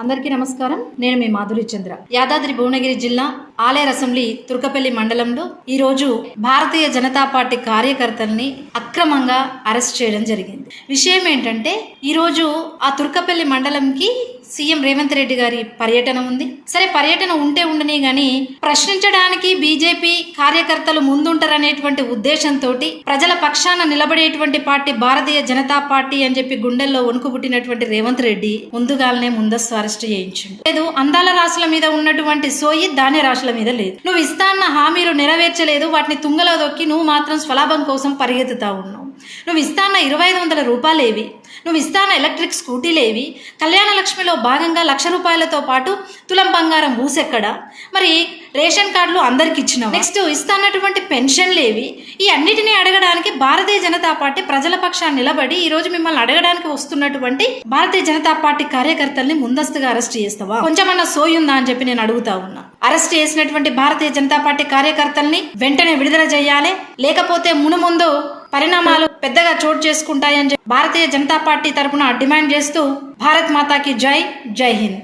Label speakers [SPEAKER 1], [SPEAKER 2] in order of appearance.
[SPEAKER 1] అందరికీ నమస్కారం. నేను మీ మాధురి చంద్ర. యాదాద్రి భువనగిరి జిల్లా ఆలేరు అసెంబ్లీ తుర్కపల్లి మండలంలో ఈ రోజు భారతీయ జనతా పార్టీ కార్యకర్తల్ని అక్రమంగా అరెస్ట్ చేయడం జరిగింది. విషయం ఏంటంటే ఈ రోజు ఆ తుర్కపల్లి మండలంకి సీఎం రేవంత్ రెడ్డి గారి పర్యటన ఉంది. సరే, పర్యటన ఉంటే ఉండని గాని ప్రశ్నించడానికి బీజేపీ కార్యకర్తలు ముందుంటారనేటువంటి ఉద్దేశంతో ప్రజల పక్షాన నిలబడేటువంటి పార్టీ భారతీయ జనతా పార్టీ అని చెప్పి గుండెల్లో వణుకు పుట్టినటువంటి రేవంత్ రెడ్డి ముందుగానే ముందస్తు అరెస్ట్ చేయించిండు. లేదు, అందాల రాశుల మీద ఉన్నటువంటి సోయి ధాన్య రాశుల మీద లేదు. నువ్వు ఇస్తా అన్న హామీలు నెరవేర్చలేదు, వాటిని తుంగలో దొక్కి నువ్వు మాత్రం స్వలాభం కోసం పరిగెత్తుతా ఉన్నావు. నువ్వు ఇస్తా అన్న 2500 రూపాయలేవి, నువ్వు ఇస్తాన ఎలక్ట్రిక్ స్కూటీలేవి, కళ్యాణ లక్ష్మిలో భాగంగా 1,00,000 రూపాయలతో పాటు తులం బంగారం ఊసెక్కడ, మరి రేషన్ కార్డులు అందరికి ఇచ్చినావు, నెక్స్ట్ ఇస్తానటువంటి పెన్షన్లేవి, ఈ అన్నిటినీ అడగడానికి భారతీయ జనతా పార్టీ ప్రజల పక్షాన్ని నిలబడి ఈ రోజు మిమ్మల్ని అడగడానికి వస్తున్నటువంటి భారతీయ జనతా పార్టీ కార్యకర్తల్ని ముందస్తుగా అరెస్ట్ చేస్తావా? కొంచెమన్నా సోయుందా అని చెప్పి నేను అడుగుతా ఉన్నా. అరెస్ట్ చేసినటువంటి భారతీయ జనతా పార్టీ కార్యకర్తల్ని వెంటనే విడుదల చేయాలి, లేకపోతే మునుముందు పరిణామాలు పెద్దగా చోటు చేసుకుంటాయని భారతీయ జనతా పార్టీ తరపున డిమాండ్ చేస్తూ భారత్ మాతాకి జై, జై హింద్.